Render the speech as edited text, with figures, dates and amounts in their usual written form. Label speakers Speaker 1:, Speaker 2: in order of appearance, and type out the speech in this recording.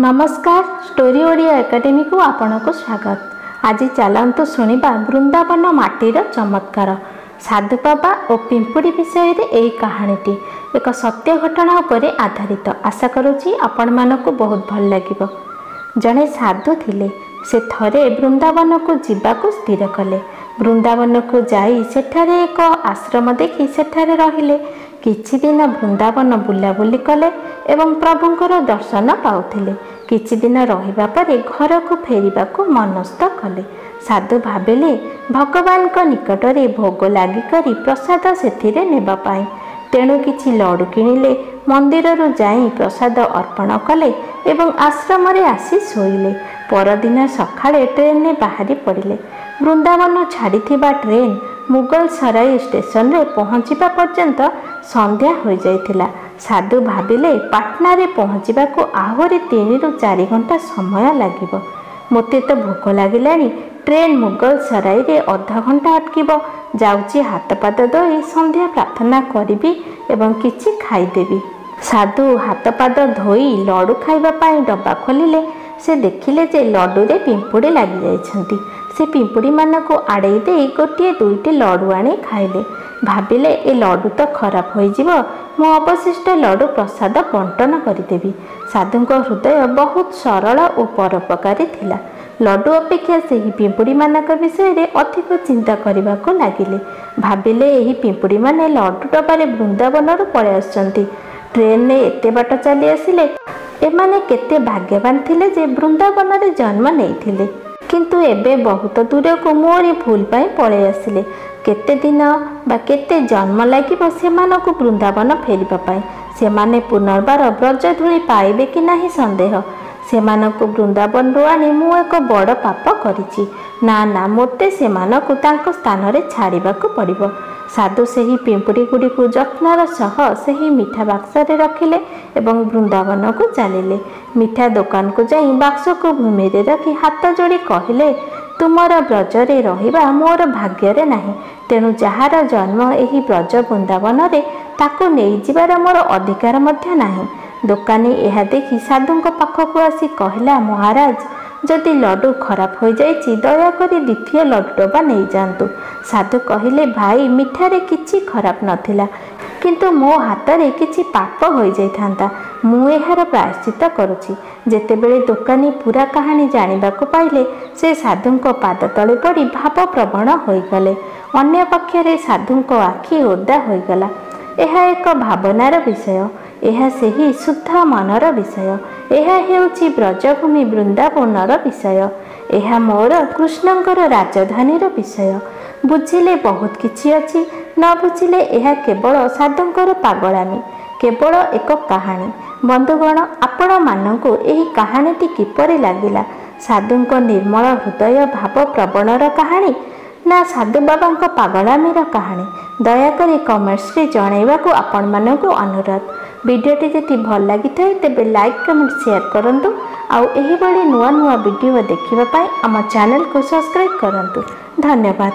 Speaker 1: नमस्कार story Odia academy को आपण को स्वागत। आज चलतु शुणा वृंदावन माटीर चमत्कार साधु बाबा और पिंपुड़ी विषय रे यही कहानीटी एक सत्य घटना उपर आधारित। आशा करुँची आपण मानक बहुत भल लगे। जड़े साधु थिले से थरे वृंदावन को जीवाकू स्थिर कले। वृंदावन को जाई सेठारे एक आश्रम देखी सेठारे रहिले। किछि दिन वृंदावन बुलाबुली कले एवं प्रभुंकर दर्शन पाउथिले। किछि दिन रहिबा परे घर को फेरिबा को मनस्थ कले। साधु भाबिले भगवान को निकटरे भोग लागी करी प्रसाद सेथिरे नेबा पाई। तेणु किछि लड्डू किणिले, मंदिर रु जाई प्रसाद अर्पण कले एवं आश्रम रे आसी शोइले। परदिन सकाळे ट्रेन ने बाहरी पड़िले। वृंदावन छाड़ीथिबा ट्रेन मुगल सराई स्टेशन रे पहुँचीबा पर्यंत संध्या हो जाइथिला। साधु भाबिले पाटना रे पहुँचीबा को आहुरी 3 ରୁ 4 घंटा समय लागिबो। मोते तो भोक लागिलानी। ट्रेन मुगल सराई रे अधा घंटा अटकिबो। जाउची हाथ पाद धोई संध्या प्रार्थना करिबी एवं किछि खाइदेबी। साधु हाथ पाद धोई लड्डू खाइबा पाई डब्बा खोलिले। से देखिले जे लड्डू रे पिंपुड़ी लागी जाइछंती। से पिंपुड़ी मानक आड़े दे गोटे 2टी लड्डू आनी खाइले। भाबिले ए लड्डू तो खराब हो जिवो, मु अवशिष्ट लड्डू प्रसाद बंटन करिदेबी। साधुंको हृदय बहुत सरल और परोपकारी थिला। लड्डू अपेक्षा सेही पिंपुड़ी मानक विषय रे अधिक चिंता करने को लगिले। भाबिले एही पिंपुड़ी माने लड्डू डबारे वृंदावन रु पळे आछंती। ट्रेन ने एते बाट चली आसिले। एमाने केते भाग्यवान थिले जे वृंदावन रे जन्म नेइथिले। किंतु एबे बहुत दूर को मोरी भूल पाई पळे आसिले। केते दिन बा केते जन्म लागिबो सेमानकु वृंदावन फेरिबा पाई। सेमाने पुनर्बार ब्रजधूली पाइबे कि नाही संदेह। सेमानकु वृंदावन रु आनी मु एक बड़ पाप करिछि। ना ना मोते सेमानकु तांको स्थान रे छाड़िबाकु पड़िबो। साधु सेही पिंपुड़ी गुड़ी को जत्नर सह सेही मिठा बाक्स रे रखिले एवं वृंदावन को चलिले। मिठा दुकान को जाई बाक्स को भूमि रे रखी हाथ जोड़ी कहिले, तुमर ब्रज रे रहिबा मोर भाग्य रे नाही। तेणु जहार जन्म एही ब्रज वृंदावन रे ताको नेई जिबार मोर अधिकार मध्य नाही। दुकानी यह देखी साधुंक पाखक आसी कहला, महाराज जदि लड्डू खराब हो जाइछि दयाकरी द्वितीय लड्डू डब्बा नहीं जातु। साधु कहले, भाई मिठारे किछि खराब नथिला, किंतु मो हाथ रे किछि पाप हो जाइथांता। मु एहार प्रायश्चित करुछि। जेतेबेले दुकानी पूरा कहानी जानिबा को पाइले से साधुंक पाद तले पड़ी भाव प्रवण हो गले। अन्य पक्षरे साधुंक आखि ओदा हो गला। यह एक भावनार विषय। यह सेही शुद्ध मनर विषय। यह हेउछि ब्रजभूमि वृंदावनर विषय। यह मोर कृष्णंकर राजधानीर विषय। बुझिले बहुत किछि अछि, न बुझिले यह केवल साधुंकर पागलामी, केवल एक कहानी। बंधुगण, आपण मानकु एही कहानीटी किपरि लागिला? साधुंक निर्मल हृदय भाव प्रवणर कहानी ना साधु बाबांक पागलामीर कहानी? दयाकरी कमेंट्स रे जणाइबाकू आपण मानकु अनुरोध। वीडियोटी जदि भल लगी थाए तेबे लाइक कमेंट शेयर करंतु। आउ एही बड़ी नुआ नुआ वीडियो देखिबा पाई आम चैनल को सब्सक्राइब करंतु। धन्यवाद।